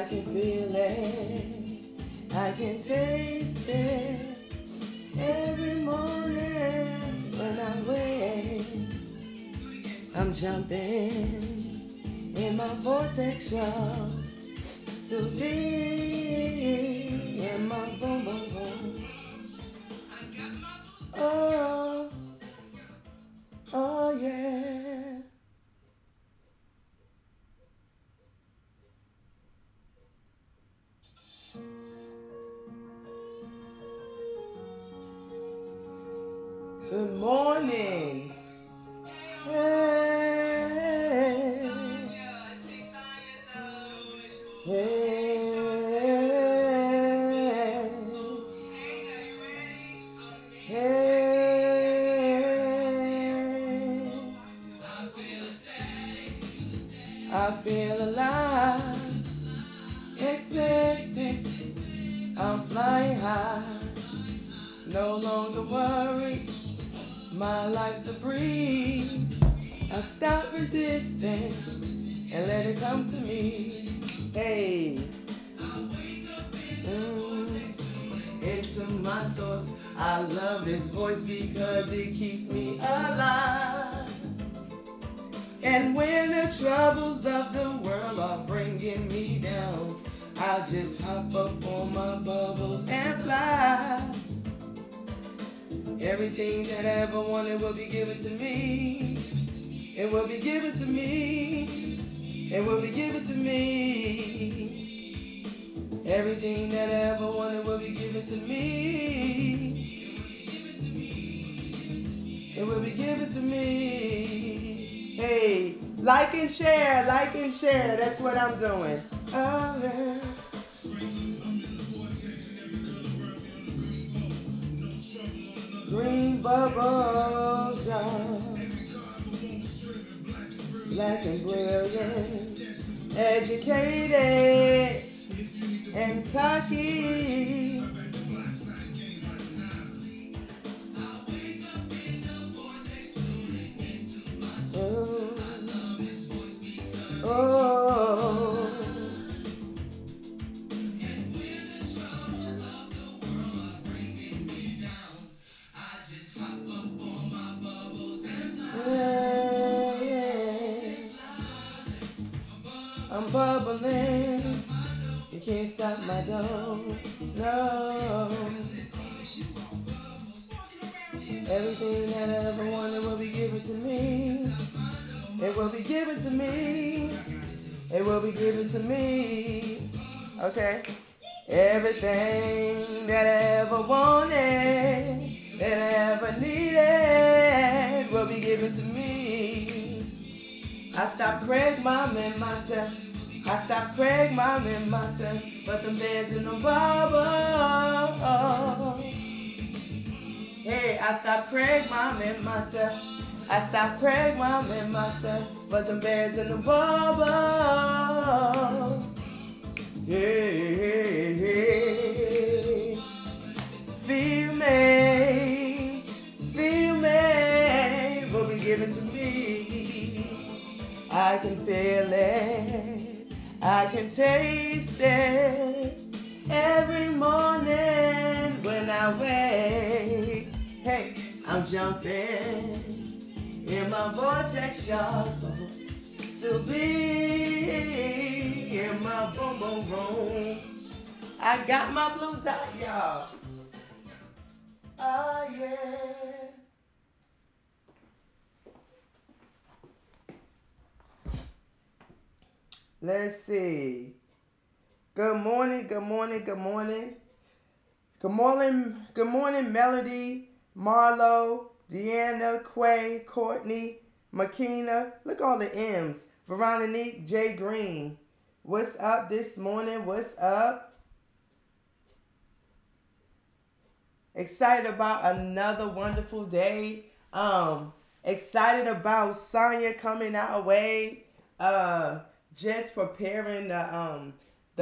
I can feel it, I can taste it every morning when I wake. I'm jumping in my vortex, y'all, to be in my boom boom boom. Oh, oh yeah. Good morning. Hey. Hey. Hey. I feel alive, expecting, I'm flying high, no longer worried, my life's a breeze. I stop resisting and let it come to me. Hey, into my source. I love this voice because it keeps me alive. And when the troubles of the world are bringing me down, I'll just hop up on my bubbles and fly. Everything that I ever wanted will be given to me. It will be given to me. It will be given to me. Everything that I ever wanted will be given to me. It will be given to me. Hey, like and share, like and share. That's what I'm doing. Oh, yeah. Green bubbles, black and brilliant, educated and cocky. Oh, oh. I'm bubbling, you can't stop my dough, no. Everything that I ever wanted will be given to me. It will be given to me. It will be given to me. Okay? Everything that I ever wanted, that I ever needed, will be given to me. I stopped Craig momming myself. I stopped Craig momming myself. But the bears in the bubble. Hey, I stopped Craig momming myself. I stopped Craig momming myself. But the bears in the bubble. Hey, hey, hey. Feel me, will be given to me. I can feel it, I can taste it every morning when I wake. Hey, I'm jumping in my vortex, y'all, to be in my boom boom room. I got my blue dot, y'all. Oh yeah. Let's see. Good morning, good morning, good morning. Good morning, good morning, Melody, Marlo, Deanna, Quay, Courtney, Makina. Look all the M's. Veronique, J. Green. What's up this morning? What's up? Excited about another wonderful day. Excited about Sonya coming our way. Just preparing the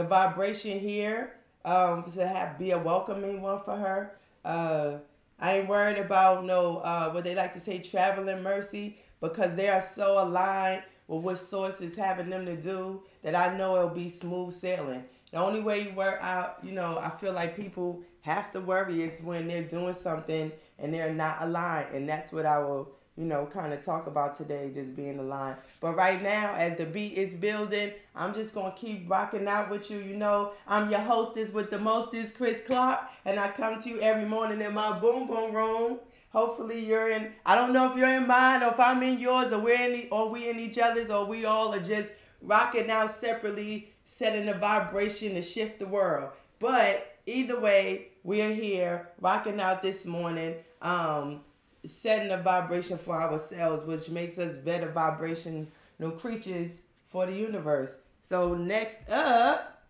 vibration here to be a welcoming one for her. I ain't worried about no what they like to say traveling mercy, because they are so aligned with what Source is having them to do, that I know it'll be smooth sailing. The only way you work out, I feel like people have to worry is when they're doing something and they're not aligned. And that's what I will, kind of talk about today, just being aligned. But right now, as the beat is building, I'm just going to keep rocking out with you. I'm your hostess with the mostest, Chris Clark. And I come to you every morning in my boom boom room. Hopefully you're in, I don't know if you're in mine or if I'm in yours, or we in each other's, or we all are just rocking out separately, setting the vibration to shift the world. But either way, we're here rocking out this morning, setting a vibration for ourselves, which makes us better vibrational creatures for the universe. So next up,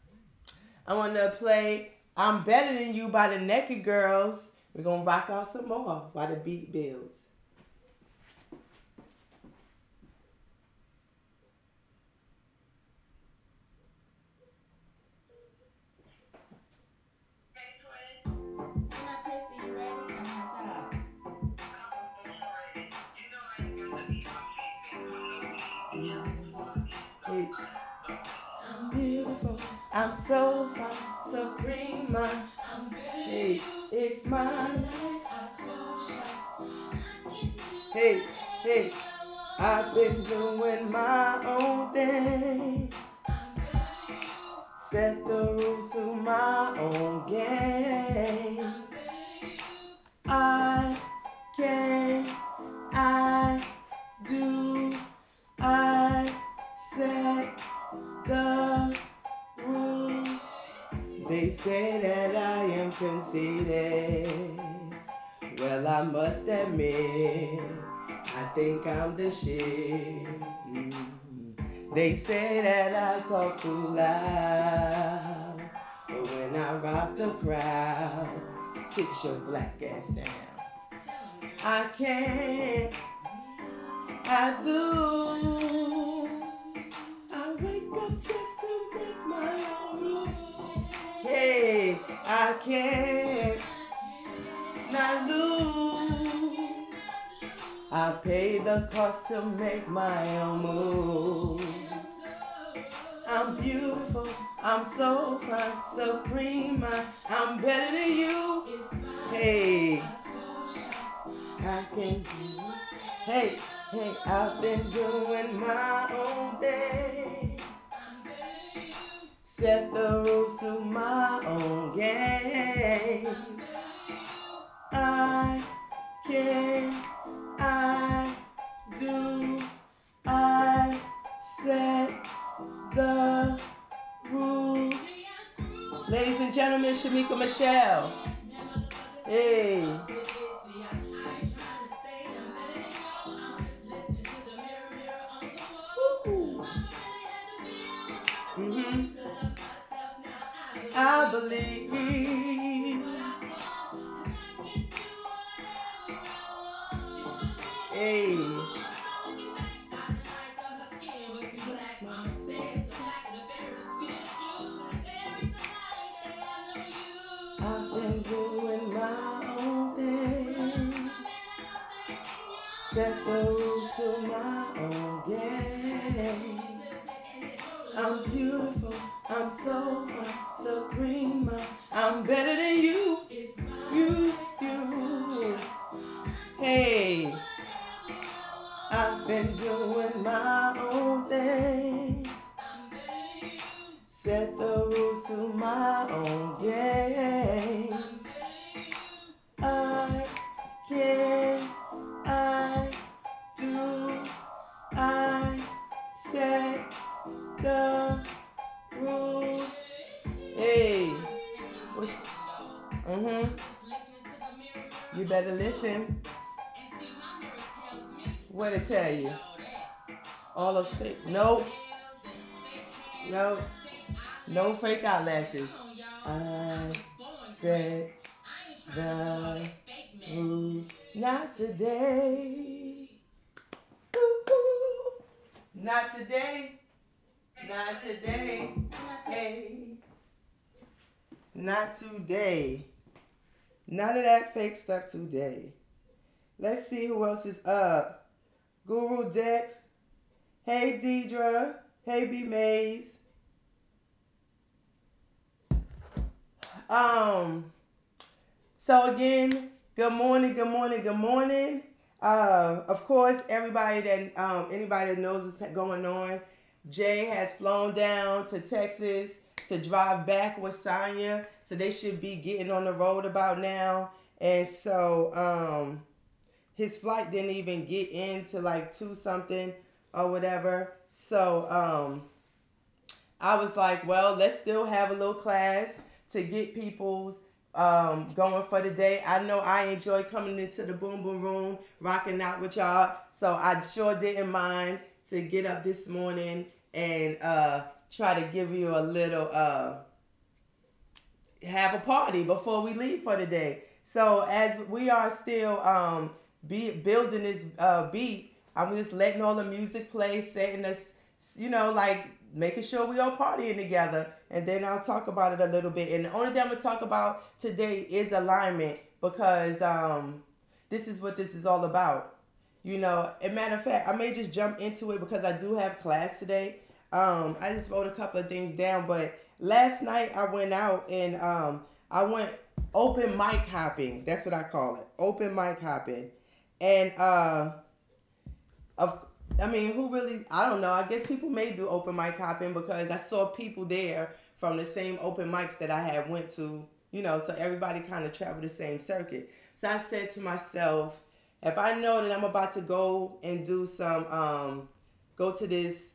I want to play I'm Better Than You by the Naked Girls. We're going to rock out some more while the beat builds. Hey. I'm beautiful, I'm so fine, so prima. Hey, it's my life. Hey, hey, I've been doing my own thing. Set the rules to my own game. I can, I do, I set the rules. They say that I am conceited. Well, I must admit, I think I'm the shit. They say that I talk too loud, but when I rock the crowd, sit your black ass down. I can't, I do. I wake up just to make my own rules. Hey, I can't not lose. I pay the cost to make my own moves. I'm beautiful, I'm so fine, so prima. I'm better than you. Hey, I can do. Hey, hey, I've been doing my own thing. Set the rules to my own game. I can, I do, I set the rules. Ladies and gentlemen, Shamika Michelle. Hey. I believe. Hey. I've been doing my own thing. Set the rules to my own game. I'm beautiful, I'm so fine, so prima. I'm better than you, you. Hey, I've been doing my own thing. Set the rules to my own game. I can, I do, I set the rules. Hey. You better listen. What to tell you? All those fake. No. No fake eyelashes. I said the rules. Not today. Ooh. Not today. Not today. Hey. Not today. None of that fake stuff today. Let's see who else is up. Guru Dex. Hey, Deidre. Hey, B. Mays. So again, good morning, good morning, good morning. Of course, everybody that anybody that knows what's going on, Jay has flown down to Texas to drive back with Sonya, so they should be getting on the road about now. And so his flight didn't even get into like 2 something or whatever. So I was like, well, let's still have a little class to get people's going for the day. I know I enjoy coming into the Boom Boom Room, rocking out with y'all. So I sure didn't mind to get up this morning and try to give you a little have a party before we leave for the day. So as we are still building this beat, I'm just letting all the music play, setting us, like making sure we all partying together. And then I'll talk about it a little bit. And the only thing I'm going to talk about today is alignment, because this is what this is all about. As a matter of fact, I may just jump into it because I do have class today. I just wrote a couple of things down, but last night I went out and I went open mic hopping. That's what I call it. Open mic hopping. And who really, I don't know. I guess people may do open mic hopping because I saw people there from the same open mics that I had went to, so everybody kind of traveled the same circuit. So I said to myself, if I know that I'm about to go and do some, go to this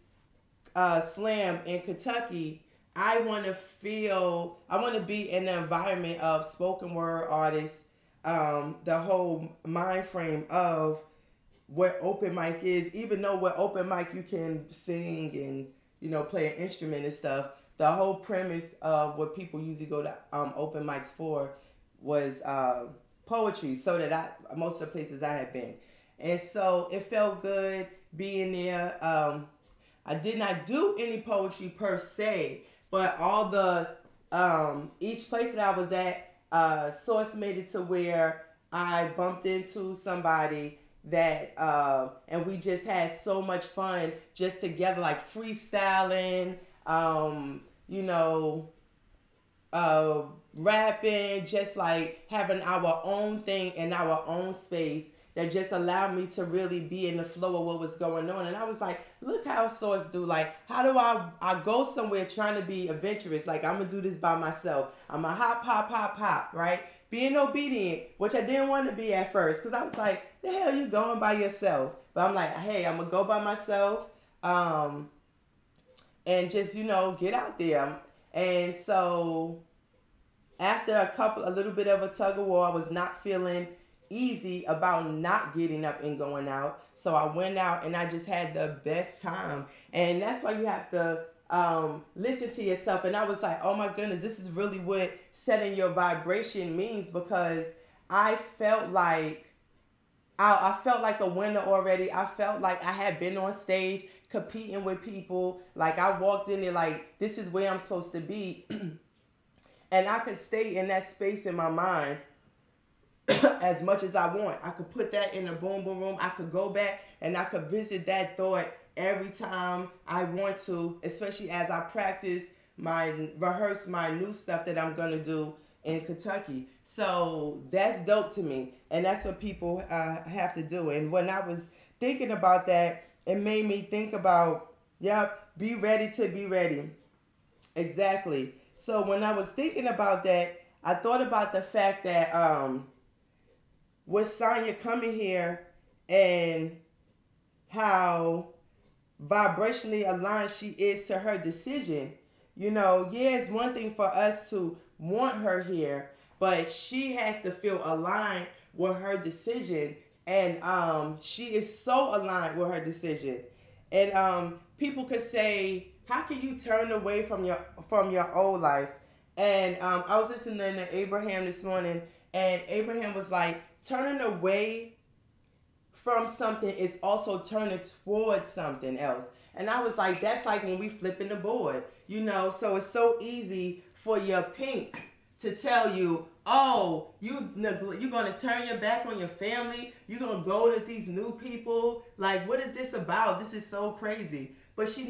slam in Kentucky, I want to be in the environment of spoken word artists, the whole mind frame of what open mic is, even though with open mic you can sing and, play an instrument and stuff. The whole premise of what people usually go to open mics for was poetry, so that most of the places I have been. And so it felt good being there. I did not do any poetry per se, but all the each place that I was at, Source made it to where I bumped into somebody that and we just had so much fun just together, like freestyling, rapping, just like having our own thing in our own space that just allowed me to really be in the flow of what was going on. And I was like, look how Source do. Like, how do I go somewhere trying to be adventurous? Like, I'm going to do this by myself. I'm a hop, hop, hop, hop, right? Being obedient, which I didn't want to be at first, because I was like, the hell you going by yourself? But I'm like, hey, I'm going to go by myself and just, get out there. And so after a little bit of a tug of war, I was not feeling easy about not getting up and going out. So I went out and I just had the best time. And that's why you have to listen to yourself. And I was like, oh my goodness, this is really what setting your vibration means, because I felt like I felt like a winner already. I felt like I had been on stage competing with people. Like I walked in there like, this is where I'm supposed to be. And I could stay in that space in my mind as much as I want. I could put that in the Boom Boom Room. I could go back and I could visit that thought every time I want to, especially as I rehearse my new stuff that I'm going to do in Kentucky. So that's dope to me. And that's what people have to do. And when I was thinking about that, it made me think about, be ready to be ready. Exactly. So when I was thinking about that, I thought about the fact that with Sonya coming here and how vibrationally aligned she is to her decision. It's one thing for us to want her here, but she has to feel aligned with her decision. And she is so aligned with her decision. And people could say, how can you turn away from your old life? And I was listening to Abraham this morning, and Abraham was like, turning away from something is also turning towards something else. And I was like, that's like when we flipping the board, so it's so easy for your pink to tell you, oh, you're gonna turn your back on your family. You're gonna go to these new people. Like, what is this about? This is so crazy. But she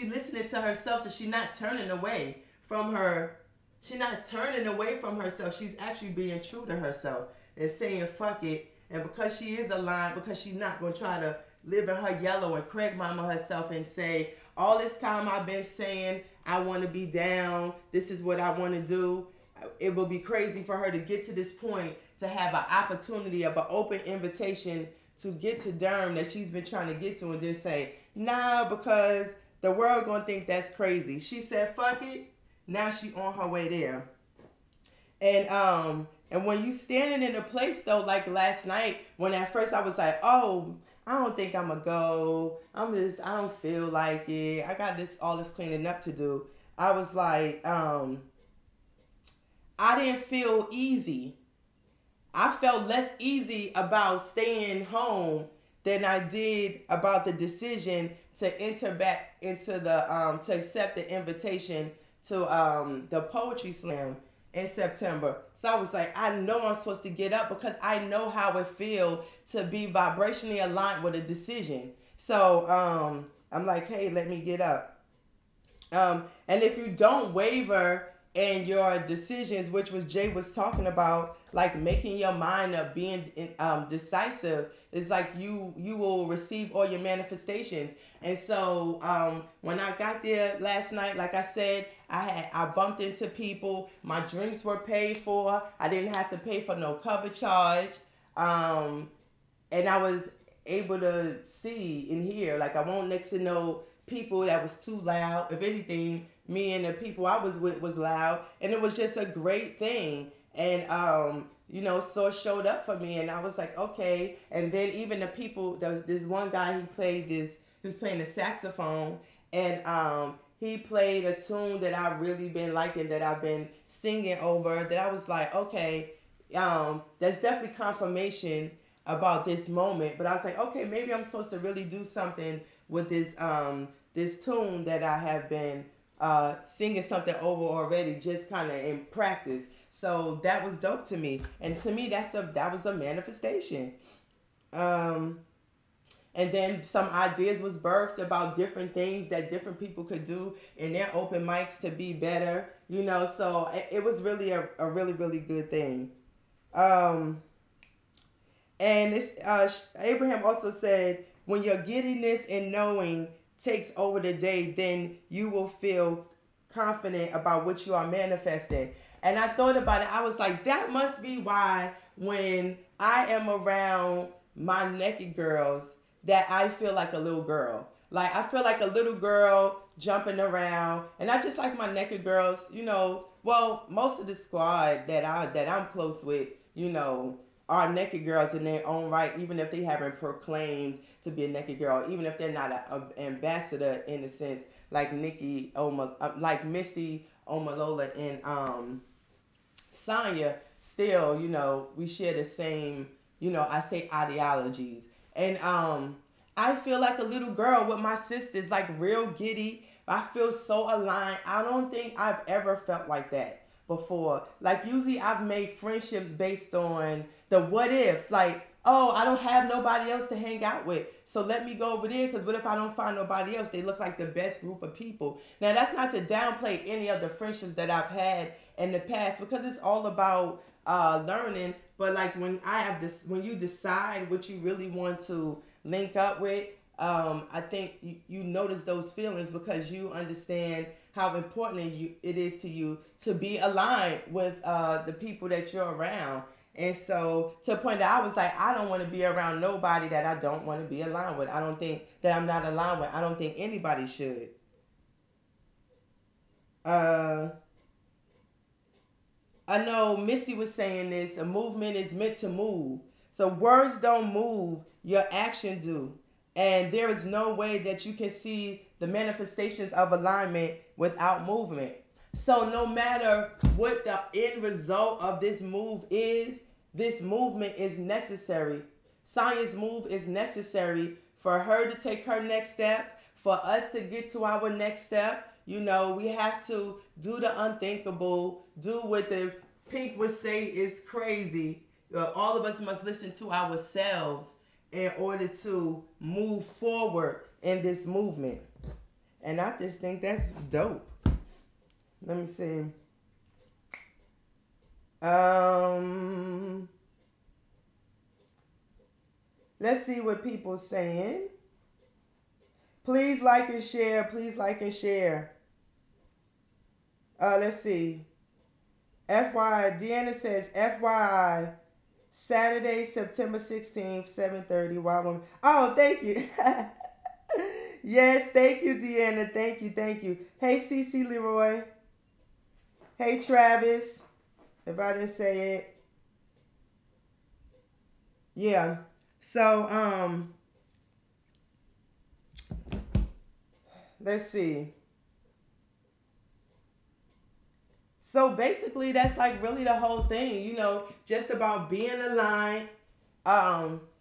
listening to herself, so she's not turning away from her. She's not turning away from herself. She's actually being true to herself and saying fuck it. And because she is aligned, because she's not gonna try to live in her yellow and Craig mama herself and say, all this time I've been saying I want to be down. This is what I want to do. It will be crazy for her to get to this point, to have an opportunity of an open invitation to get to Durham that she's been trying to get to, and just say, nah, because the world gonna think that's crazy. She said, fuck it. Now she on her way there. And when you standing in a place though, like last night, when at first I was like, oh, I don't think I'm gonna go. I don't feel like it. I got all this cleaning up to do. I was like, I didn't feel easy. I felt less easy about staying home than I did about the decision to enter back into the, to accept the invitation to the poetry slam in September. So I was like, I know I'm supposed to get up because I know how it feels to be vibrationally aligned with a decision. So I'm like, hey, let me get up. And if you don't waver in your decisions, which was Jay was talking about, like making your mind up, being decisive, is like you will receive all your manifestations. And so when I got there last night, like I said, I bumped into people. My drinks were paid for. I didn't have to pay for no cover charge. And I was able to see and hear. Like, I won't next to no people that was too loud. If anything, me and the people I was with was loud. And it was just a great thing. And, Source showed up for me. And I was like, okay. And then even the people, there was this one guy, he was playing the saxophone. And he played a tune that I really been liking, that I've been singing over, that I was like, okay, that's definitely confirmation about this moment. But I was like, okay, maybe I'm supposed to really do something with this this tune that I have been singing something over already, just kind of in practice. So that was dope to me. And to me, that was a manifestation. And then some ideas was birthed about different things that different people could do in their open mics to be better, so it was really a really, really good thing. And Abraham also said, when your giddiness and knowing takes over the day, then you will feel confident about what you are manifesting. And I thought about it. I was like, that must be why when I am around my naked girls, that I feel like a little girl. Like, I feel like a little girl jumping around. And I just like my naked girls, well, most of the squad that I'm close with, are naked girls in their own right, even if they haven't proclaimed to be a naked girl, even if they're not an ambassador in a sense, like Misty Omalola and Sonya. Still, we share the same, I say ideologies. And I feel like a little girl with my sisters, like real giddy. I feel so aligned. I don't think I've ever felt like that before. Like, usually I've made friendships based on the what ifs. Like, oh, I don't have nobody else to hang out with, so let me go over there, because what if I don't find nobody else? They look like the best group of people. Now, that's not to downplay any of the friendships that I've had in the past, because it's all about learning. But like, when you decide what you really want to link up with, I think you notice those feelings, because you understand how important it is to you to be aligned with the people that you're around. And so, to the point that I was like, I don't want to be around nobody that I don't want to be aligned with. I don't think that I'm not aligned with. I don't think anybody should. I know Misty was saying this, a movement is meant to move. So words don't move, your action do. And there is no way that you can see the manifestations of alignment without movement. So no matter what the end result of this move is, this movement is necessary. Sonya's move is necessary for her to take her next step, for us to get to our next step. We have to do the unthinkable, do what the Pink would say is crazy. All of us must listen to ourselves in order to move forward in this movement. And I just think that's dope. Let me see. Let's see what people saying. Please like and share. Please like and share. Let's see. FYI, Deanna says, FYI, Saturday, September 16th, 7:30. Wild Oh, thank you. Yes, thank you, Deanna. Thank you, thank you. Hey, Cece Leroy. Hey, Travis. If I didn't say it. Yeah. So, let's see. So basically, that's like really the whole thing, you know, just about being aligned.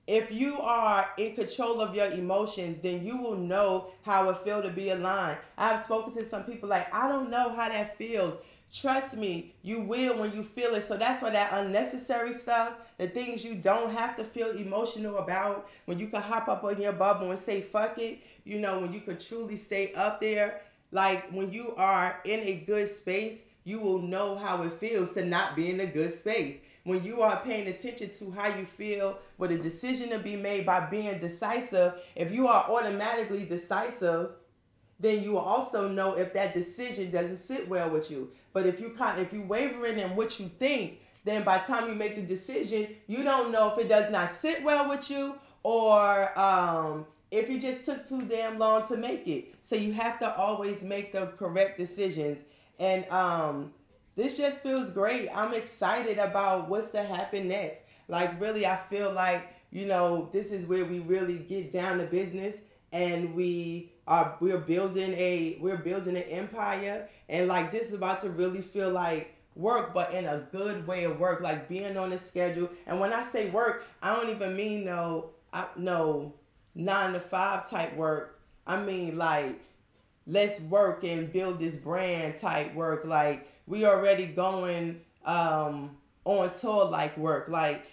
If you are in control of your emotions, then you will know how it feels to be aligned. I've spoken to some people like, I don't know how that feels. Trust me, you will when you feel it. So that's why that unnecessary stuff, the things you don't have to feel emotional about, when you can hop up on your bubble and say, fuck it, you know, when you could truly stay up there, like when you are in a good space, you will know how it feels to not be in a good space. When you are paying attention to how you feel with a decision to be made by being decisive, if you are automatically decisive, then you will also know if that decision doesn't sit well with you. But if you wavering in what you think, then by the time you make the decision, you don't know if it does not sit well with you or if you just took too damn long to make it. So you have to always make the correct decisions. And this just feels great. I'm excited about what's to happen next. Like really, I feel like, you know, this is where we really get down to business, and we're building an empire, and like this is about to really feel like work, but in a good way of work, like being on a schedule. And when I say work, I don't even mean no 9-to-5 type work. I mean like, let's work and build this brand type work. Like we already going on tour like work. Like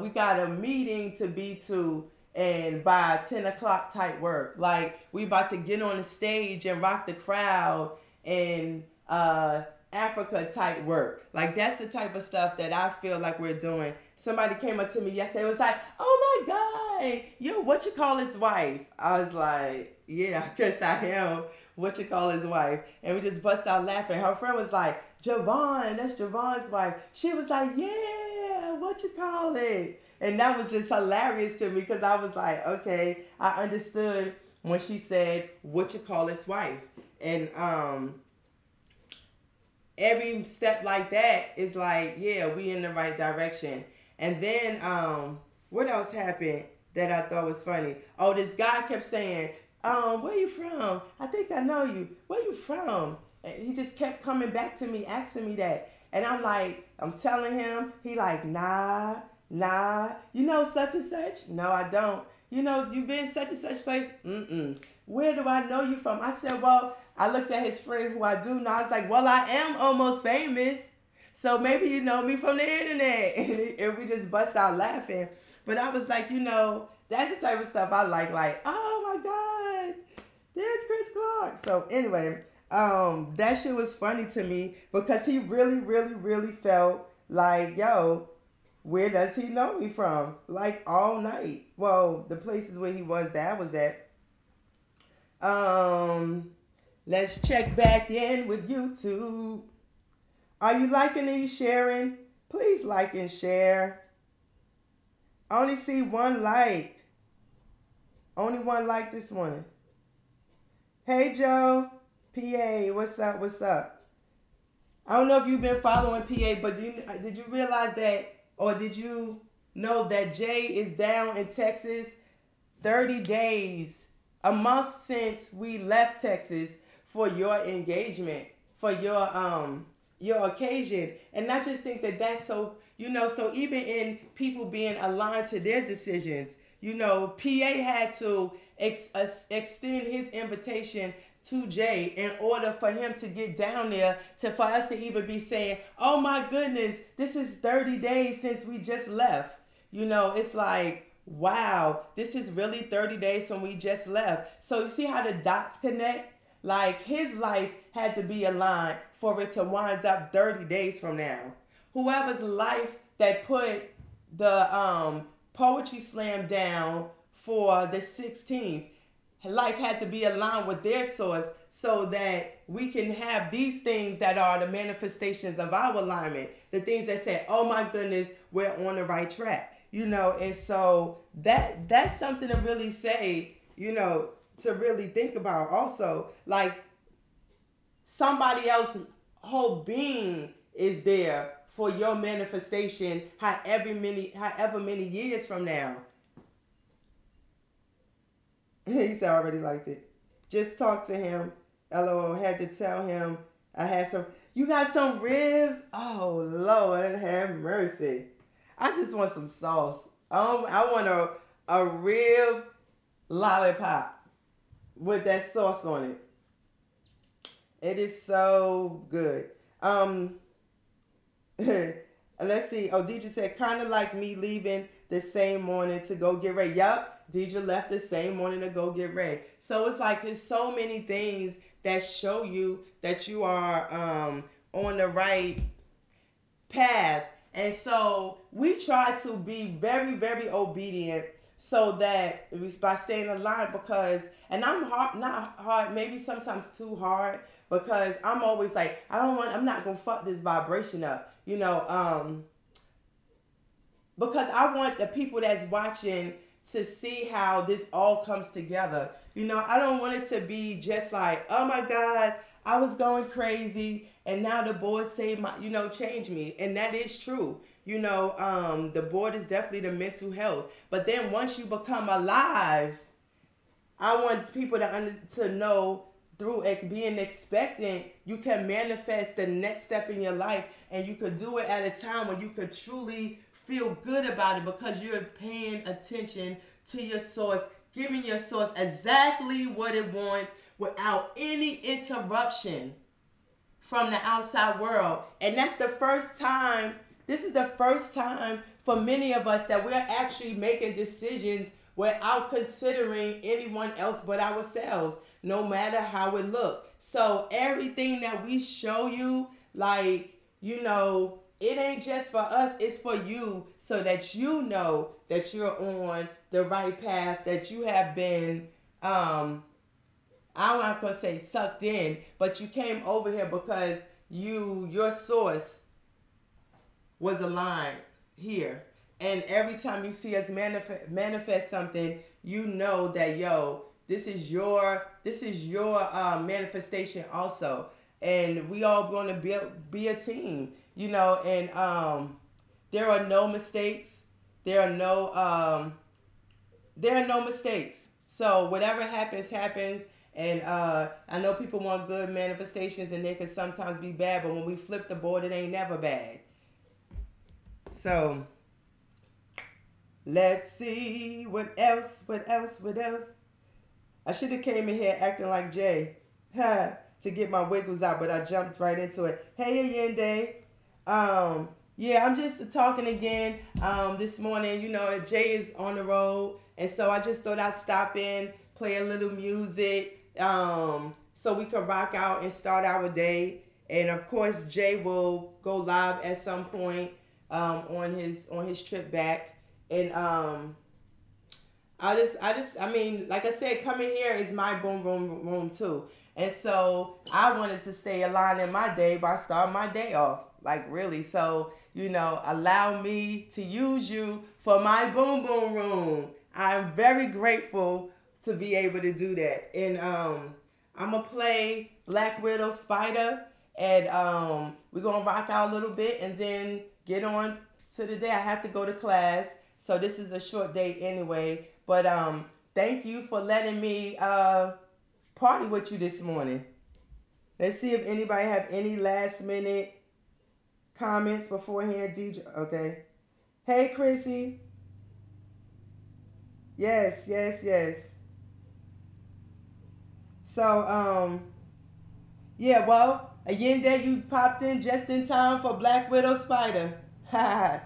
we got a meeting to be to, and by 10 o'clock type work. Like we about to get on the stage and rock the crowd and Africa type work. Like that's the type of stuff that I feel like we're doing. Somebody came up to me yesterday, it was like, oh my God, you're what you call his wife. I was like, yeah, because I am what you call his wife. And we just bust out laughing. Her friend was like, Javon, that's Javon's wife. She was like, yeah, what you call it? And that was just hilarious to me because I was like, okay, I understood when she said what you call its wife. And every step like that is like, yeah, we in the right direction. And then what else happened that I thought was funny? Oh, this guy kept saying, where you from? I think I know you. Where you from? And he just kept coming back to me, asking me that. And I'm like, I'm telling him, he like, nah, you know such and such? No, I don't. You know, you been such and such place? Where do I know you from? I said, well, I looked at his friend who I do know. I was like, well, I am almost famous. So maybe you know me from the internet. And we just bust out laughing. But I was like, you know, that's the type of stuff I like, oh my God, there's Chris Clark. So anyway, that shit was funny to me because he really, really, really felt like, yo, where does he know me from? Like all night. Well, the places where he was that I was at. Let's check back in with YouTube. Are you liking and you sharing? Please like and share. I only see one like. Only one like this morning. Hey Joe, PA, what's up? What's up? I don't know if you've been following PA, but did you realize that, or did you know that Jay is down in Texas 30 days, a month since we left Texas for your engagement, for your occasion? And I just think that that's so, you know, so even in people being aligned to their decisions, you know, PA had to extend his invitation to Jay in order for him to get down there for us to even be saying, oh my goodness, this is 30 days since we just left. You know, it's like, wow, this is really 30 days from we just left. So you see how the dots connect? Like his life had to be aligned for it to wind up 30 days from now. Whoever's life that put the poetry slam down for the 16th, life had to be aligned with their source so that we can have these things that are the manifestations of our alignment. The things that say, oh my goodness, we're on the right track. You know, and so that's something to really say, you know, to really think about also. Like somebody else's whole being is there for your manifestation however many years from now. He said I already liked it. Just talk to him. LOL. Had to tell him I had some. You got some ribs? Oh, Lord have mercy. I just want some sauce. I want a rib lollipop with that sauce on it. It is so good. Let's see. Oh, Deidre said, kind of like me leaving the same morning to go get ready. Yup. Deidre left the same morning to go get ready. So it's like there's so many things that show you that you are on the right path. And so we try to be very, very obedient so that by staying aligned because, and I'm not hard, maybe sometimes too hard because I'm always like, I'm not going to fuck this vibration up, you know, because I want the people that's watching to see how this all comes together. You know, I don't want it to be just like, oh my God, I was going crazy and now the board saved changed me. And that is true. You know, the board is definitely the mental health. But then once you become alive, I want people to know through being expectant, you can manifest the next step in your life and you could do it at a time when you could truly feel good about it because you're paying attention to your source, giving your source exactly what it wants without any interruption from the outside world. And that's the first time, this is the first time for many of us that we're actually making decisions without considering anyone else but ourselves, no matter how it looks. So everything that we show you, like, you know, it ain't just for us, it's for you so that you know that you're on the right path, that you have been, I'm not going to say sucked in, but you came over here because your source was aligned here. And every time you see us manifest something, you know that, yo, this is your manifestation also. And we all going to be a team. You know, and there are no mistakes. There are no mistakes. So whatever happens, happens. And I know people want good manifestations and they can sometimes be bad, but when we flip the board, it ain't never bad. So let's see what else. I should have came in here acting like Jay to get my wiggles out, but I jumped right into it. Hey, Allende. Yeah, I'm just talking again this morning. You know, Jay is on the road, and so I just thought I'd stop in, play a little music, so we could rock out and start our day. And of course, Jay will go live at some point on his trip back. And I mean, like I said, coming here is my boom room too. And so I wanted to stay aligned in my day by starting my day off. Like really. So, you know, allow me to use you for my boom room. I'm very grateful to be able to do that. And I'm going to play Black Widow Spider. And we're going to rock out a little bit and then get on to the day. I have to go to class. So this is a short day anyway. But thank you for letting me party with you this morning. Let's see if anybody have any last minute comments beforehand. DJ, okay. Hey, Chrissy. Yes. So, yeah, well, again, that you popped in just in time for Black Widow Spider. Ha.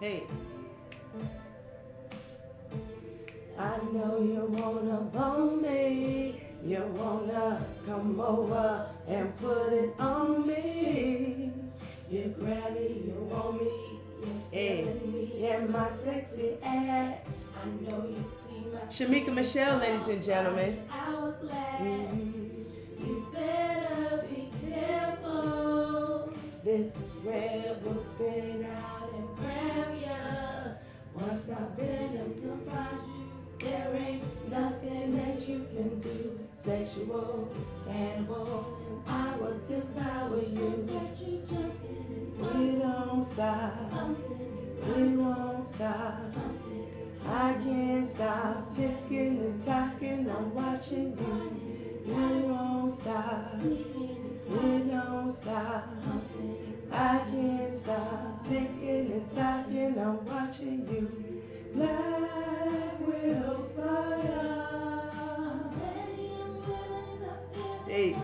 Hey. I know you wanna bone me, you wanna come over and put it on me. You grab me, you want me, you feeling me and my sexy ass. I know you see my Shamika Michelle, ladies and gentlemen. You better be careful. This web will spin out and grab ya. Once I've been up to find you, there ain't nothing that you can do. Sexual animal, I will devour you. We don't stop, we won't stop. I can't stop ticking and talking, I'm watching you. We won't stop, we don't stop. I can't stop ticking and talking, I'm watching you. Black Widow Spider. Hey.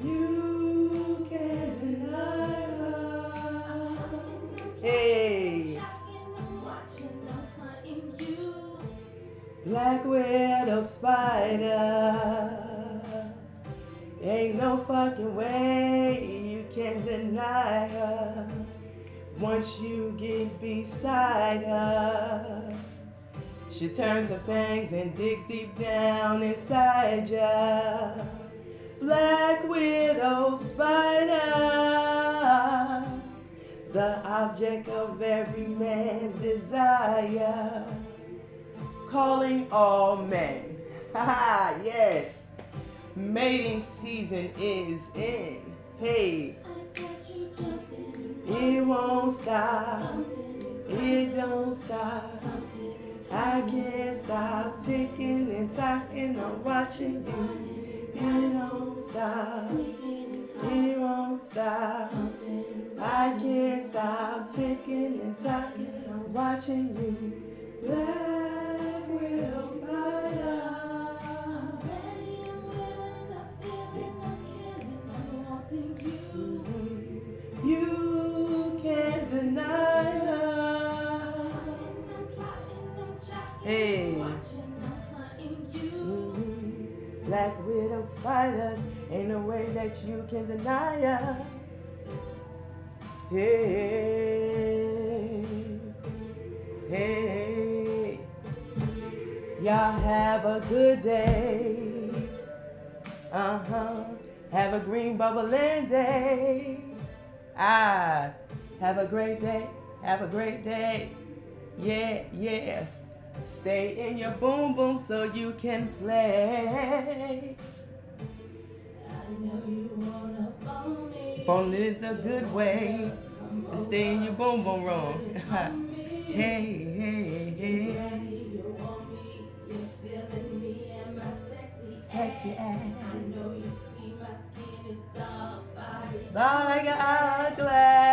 You can't deny her. Hey. Black Widow Spider. Ain't no fucking way you can deny her. Once you get beside her, she turns her fangs and digs deep down inside ya. Black Widow Spider, the object of every man's desire, calling all men. Haha, yes. Mating season is in. Hey. It won't stop. It don't stop. I can't stop ticking and talking. I'm watching you. It don't stop. It won't stop. I can't stop ticking and talking. I'm watching you. Black Widow Spider. You can't deny her. Hey. Black Widow Spiders, ain't no way that you can deny us. Hey. Hey. Y'all have a good day. Have a green bubbling day. Have a great day. Have a great day. Yeah, yeah. Stay in your boom boom so you can play. I know you wanna bone me. Bone is a good way to stay in your boom boom room. Hey, hey, hey. You want me, you're feeling me and my sexy ass. I know you see my skin is dark, body like an hourglass.